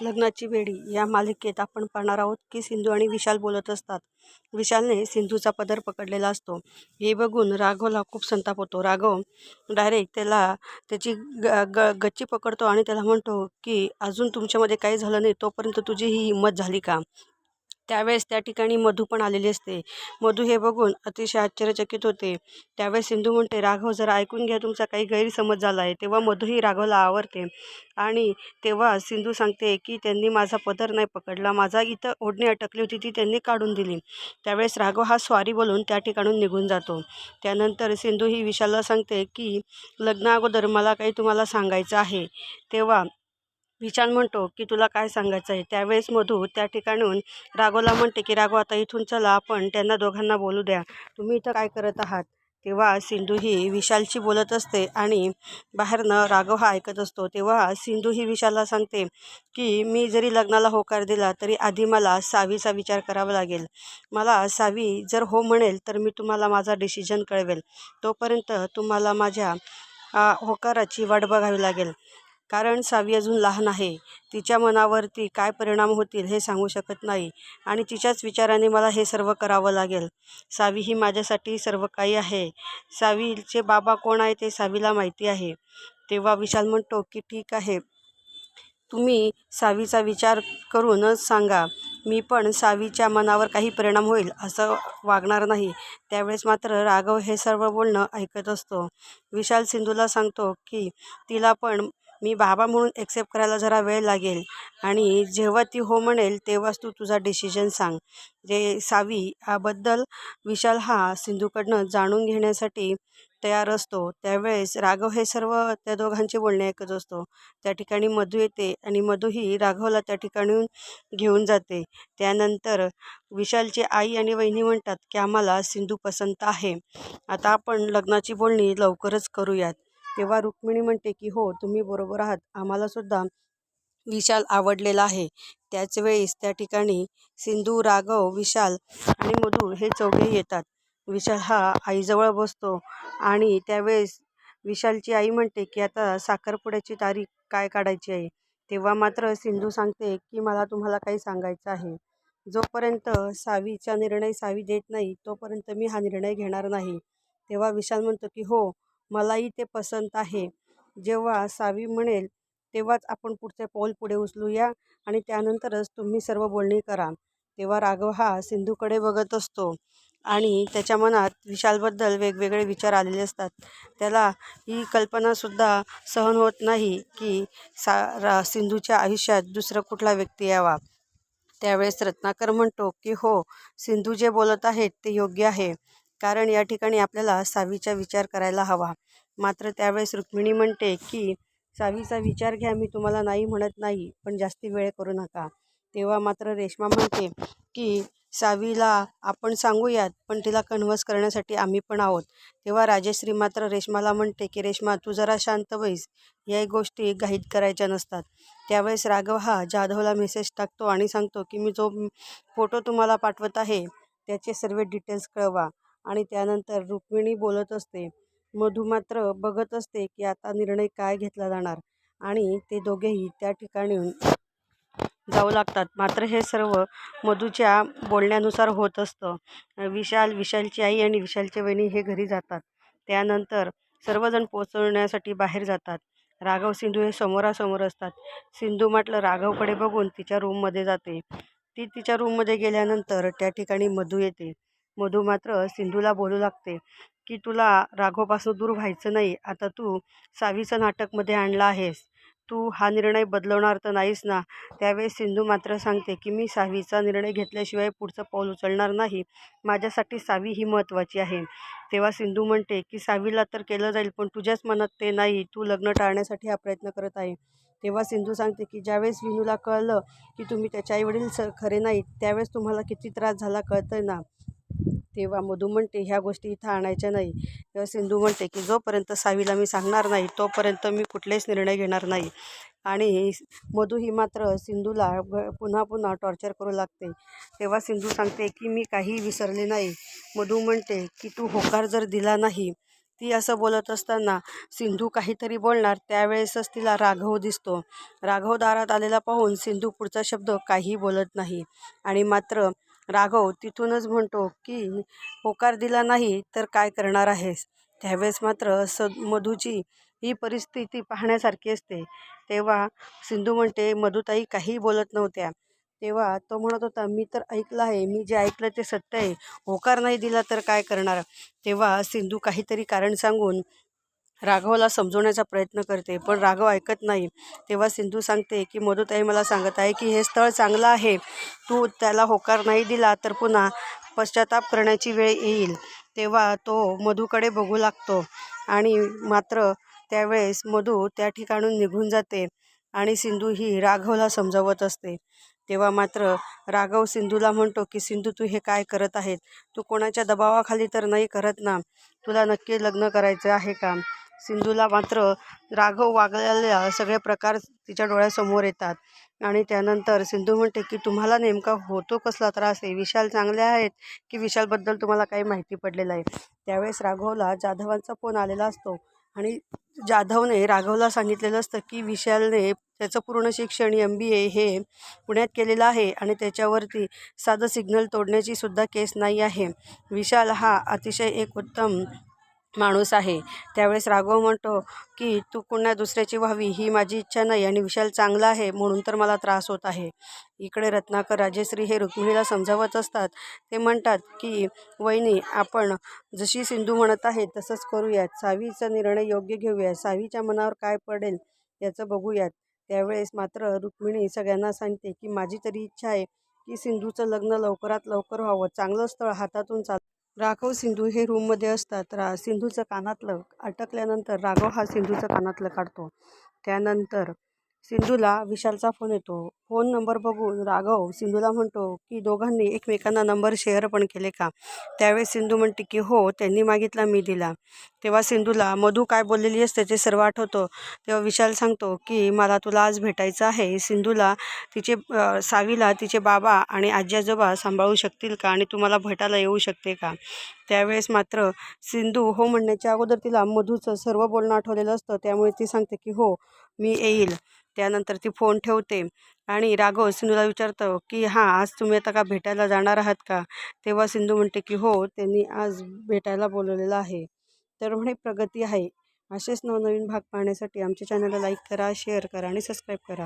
लग्नाची बेडी या मालिकेत आपण पाहणार आहोत की सिंधू आणि विशाल बोलत असतात. विशालने सिंधूचा पदर पकडलेला असतो. हे बघून राघवला खूप संताप होतो. राघव डायरेक्ट त्याला त्याची गच्ची पकडतो आणि त्याला म्हणतो की अजून तुमच्यामध्ये काही झालं नाही तोपर्यंत तुझी ही हिंमत झाली का? त्यावेळेस त्या ठिकाणी मधू पण आलेली असते. मधू हे बघून अतिशय आश्चर्यचकित होते. त्यावेळेस सिंधू म्हणते, राघव जरा ऐकून घ्या, तुमचा काही गैरसमज झाला आहे. तेव्हा मधूही राघवला आवरते आणि तेव्हा सिंधू सांगते की त्यांनी माझा पदर नाही पकडला, माझा इथं ओढणी अटकली होती ती त्यांनी काढून दिली. त्यावेळेस राघव हा सॉरी बोलून त्या ठिकाणून निघून जातो. त्यानंतर सिंधू ही विशालला सांगते की लग्ना अगोदर मला काही तुम्हाला सांगायचं आहे. तेव्हा विशाल म्हणतो की तुला काय सांगायचं आहे. त्यावेळेस मधू त्या ठिकाणून राघवला म्हणते की राघव आता इथून चला, आपण त्यांना दोघांना बोलू द्या, तुम्ही इथं काय करत आहात. तेव्हा सिंधू ही विशालशी बोलत असते आणि बाहेरनं राघव हा ऐकत असतो. तेव्हा सिंधू ही विशालला सांगते की मी जरी लग्नाला होकार दिला तरी आधी मला सावीचा विचार करावा लागेल. मला सावी जर हो म्हणेल तर मी तुम्हाला माझा डिसिजन कळवेल. तोपर्यंत तुम्हाला माझ्या होकाराची वाट बघावी लागेल. कारण सावी अजून लहान आहे. तिच्या मनावरती काय परिणाम होतील हे सांगू शकत नाही आणि तिच्याच विचाराने मला हे सर्व करावं लागेल. सावी ही माझ्यासाठी सर्व काही आहे. सावीचे बाबा कोण आहे ते सावीला माहिती आहे. तेव्हा विशाल म्हणतो की ठीक आहे, तुम्ही सावीचा विचार करूनच सांगा. मी पण सावीच्या मनावर काही परिणाम होईल असं वागणार नाही. त्यावेळेस मात्र राघव हे सर्व बोलणं ऐकत असतो. विशाल सिंधूला सांगतो की तिला पण मी बाबा म्हणून एक्सेप्ट करायला जरा वेळ लागेल आणि जेव्हा ती हो म्हणेल तेव्हाच तू तुझा डिसिजन सांग. जे सावी याबद्दल विशाल हा सिंधूकडनं जाणून घेण्यासाठी तयार असतो. त्यावेळेस राघव हे सर्व त्या दोघांचे बोलणे ऐकत असतो. त्या ठिकाणी मधू येते आणि मधू ही राघवला त्या ठिकाणून घेऊन जाते. त्यानंतर विशालची आई आणि वहिनी म्हणतात की आम्हाला सिंधू पसंत आहे, आता आपण लग्नाची बोलणी लवकरच करूयात. तेव्हा रुक्मिणी म्हणते की हो, तुम्ही बरोबर आहात, आम्हाला सुद्धा विशाल आवडलेला आहे. त्याच वेळेस त्या ठिकाणी सिंधू, राघव, विशाल आणि मधू हे चौघेही येतात. विशाल हा आईजवळ बसतो आणि त्यावेळेस विशालची आई म्हणते की आता साखरपुड्याची तारीख काय काढायची आहे. तेव्हा मात्र सिंधू सांगते की मला तुम्हाला काही सांगायचं आहे. जोपर्यंत सावीचा निर्णय सावी देत नाही तोपर्यंत मी हा निर्णय घेणार नाही. तेव्हा विशाल म्हणतो की हो, मलाही ते पसंत आहे. जेव्हा सावी म्हणेल तेव्हाच आपण पुढचे पाऊल पुढे उचलूया आणि त्यानंतरच तुम्ही सर्व बोलणी करा. तेव्हा राघव हा सिंधूकडे बघत असतो आणि त्याच्या मनात विशालबद्दल वेगवेगळे विचार आलेले असतात. त्याला ही कल्पनासुद्धा सहन होत नाही की सिंधूच्या आयुष्यात दुसरा कुठला व्यक्ती यावा. त्यावेळेस रत्नाकर म्हणतो की हो, सिंधू जे बोलत आहेत ते योग्य आहे, कारण या ठिकाणी आपल्याला सावीचा विचार करायला हवा. मात्र त्यावेळेस रुक्मिणी म्हणते की सावीचा विचार घ्या, मी तुम्हाला नाही म्हणत नाही, पण जास्ती वेळ करू नका. तेव्हा मात्र रेश्मा म्हणते की सावीला आपण सांगूयात, पण तिला कन्व्हर्स करण्यासाठी आम्ही पण आहोत. तेव्हा राजेश्री मात्र रेश्माला म्हणते की रेश्मा, तू जरा शांत बैस, या गोष्टी घाईत करायच्या नसतात. त्यावेळेस राघव हा जाधवला मेसेज टाकतो आणि सांगतो की मी जो फोटो तुम्हाला पाठवत आहे त्याचे सर्व डिटेल्स कळवा. आणि त्यानंतर रुक्मिणी बोलत असते. मधू मात्र बघत असते की आता निर्णय काय घेतला जाणार आणि ते दोघेही त्या ठिकाणी जाऊ लागतात. मात्र हे सर्व मधूच्या बोलण्यानुसार होत असतं. विशालची आई आणि विशालचे वहिनी हे घरी जातात. त्यानंतर सर्वजण पोचवण्यासाठी बाहेर जातात. राघव सिंधू हे समोरासमोर असतात. सिंधू म्हटलं राघवकडे बघून तिच्या रूममध्ये जाते. ती तिच्या रूममध्ये गेल्यानंतर त्या ठिकाणी मधू येते. मधू मात्र सिंधूला बोलू लागते की तुला राघवपासून दूर व्हायचं नाही, आता तू सावीचं नाटकमध्ये आणलं आहेस, तू हा निर्णय बदलवणार तर नाहीस ना. त्यावेळेस सिंधू मात्र सांगते की मी सावीचा निर्णय घेतल्याशिवाय पुढचं पाऊल उचलणार नाही, माझ्यासाठी सावी ही महत्त्वाची आहे. तेव्हा सिंधू म्हणते की सावीला तर केलं जाईल, पण तुझ्याच मनात ते नाही, तू लग्न टाळण्यासाठी हा प्रयत्न करत आहे. तेव्हा सिंधू सांगते की ज्यावेळेस विनूला कळलं की तुम्ही त्याचे आईवडील खरे नाहीत त्यावेळेस तुम्हाला किती त्रास झाला कळतंय ना. तेव्हा मधू म्हणते ह्या गोष्टी इथं आणायच्या नाही. तेव्हा सिंधू म्हणते की जोपर्यंत सावीला मी सांगणार नाही तोपर्यंत मी कुठलेच निर्णय घेणार नाही. आणि मधू ही मात्र सिंधूला पुन्हा पुन्हा टॉर्चर करू लागते. तेव्हा सिंधू सांगते की मी काही विसरले नाही. मधू म्हणते की तू होकार जर दिला नाही ती असं बोलत असताना सिंधू काहीतरी बोलणार त्यावेळेसच तिला राघव दिसतो. राघव दारात आलेला पाहून सिंधू पुढचा शब्द काही बोलत नाही आणि मात्र राघव तिथूनच म्हणतो की होकार दिला नाही तर काय करणार आहेस. त्यावेळेस मात्र मधूची ही परिस्थिती पाहण्यासारखी असते. तेव्हा सिंधू म्हणते, मधुताई काही बोलत नव्हत्या. तेव्हा तो म्हणत होता, मी तर ऐकलं आहे, मी जे ऐकलं ते सत्य आहे, होकार नाही दिला तर काय करणार. तेव्हा सिंधू काहीतरी कारण सांगून राघवला समजवण्याचा प्रयत्न करते, पण राघव ऐकत नाही. तेव्हा सिंधू सांगते की मधुताई मला सांगत आहे की हे स्थळ चांगलं आहे, तू त्याला होकार नाही दिला तर पुन्हा पश्चाताप करण्याची वेळ येईल. तेव्हा तो मधूकडे बघू लागतो आणि मात्र त्यावेळेस मधू त्या ठिकाणून निघून जाते आणि सिंधू ही राघवला समजावत असते. तेव्हा मात्र राघव सिंधूला म्हणतो की सिंधू, तू हे काय करत आहेत, तू कोणाच्या दबावाखाली तर नाही करत ना, तुला नक्की लग्न करायचं आहे का. सिंधूला मात्र राघव वागलेला सगळे प्रकार तिच्या डोळ्यासमोर येतात आणि त्यानंतर सिंधू म्हणते की तुम्हाला नेमका होतो कसला त्रास आहे, विशाल चांगले आहेत की विशालबद्दल तुम्हाला काही माहिती पडलेलं आहे. त्यावेळेस राघवला जाधवांचा फोन आलेला असतो आणि जाधवने राघवला सांगितलेलं असतं की विशालने त्याचं पूर्ण शिक्षण MBA हे पुण्यात केलेलं आहे आणि त्याच्यावरती साधं सिग्नल तोडण्याची सुद्धा केस नाही आहे. विशाल हा अतिशय एक उत्तम माणूस आहे. त्यावेळेस राघव म्हणतो की तू पुन्हा दुसऱ्याची व्हावी ही माझी इच्छा नाही आणि विशाल चांगला आहे म्हणून तर मला त्रास होत आहे. इकडे रत्नाकर राजश्री हे रुक्मिणीला समजावत असतात. ते म्हणतात की वहिनी, आपण जशी सिंधू म्हणत आहे तसंच करूयात, सावीचा निर्णय योग्य घेऊयात, सावीच्या मनावर काय पडेल याचं बघूयात. त्यावेळेस मात्र रुक्मिणी सगळ्यांना सांगते की माझी तरी इच्छा आहे की सिंधूचं लग्न लवकरात लवकर व्हावं, चांगलं स्थळ हातातून राघव सिंधू हे रूममध्ये असतात. सिंधूचं कानातलं अटकल्यानंतर राघव हा सिंधूचं कानातलं काढतो. त्यानंतर सिंधूला विशालचा फोन येतो. फोन नंबर बघून राघव सिंधूला म्हणतो की दोघांनी एकमेकांना नंबर शेअर पण केले का. त्यावेळेस सिंधू म्हणते की हो, त्यांनी मागितला, मी दिला. तेव्हा सिंधूला मधू काय बोललेली असते ते सर्व आठवतं. तेव्हा विशाल सांगतो की मला तुला आज भेटायचं आहे. सिंधूला सावीला तिचे बाबा आणि आजी आजोबा सांभाळू शकतील का आणि तुम्हाला भेटायला येऊ शकते का. त्यावेळेस मात्र सिंधू हो म्हणण्याच्या अगोदर तिला मधूचं सर्व बोलणं आठवलेलं असतं. त्यामुळे ती सांगते की हो, मी येईल. त्यानंतर ती फोन ठेवते आणि राघव सिंधूला विचारतो की हां, आज तुम्ही आता का भेटायला जाणार आहात का. तेव्हा सिंधू म्हणते की हो, त्यांनी आज भेटायला बोलवलेलं आहे. तर म्हणे प्रगती आहे. असेच नवनवीन भाग पाहण्यासाठी आमच्या चॅनलला लाईक करा, शेअर करा आणि सबस्क्राईब करा.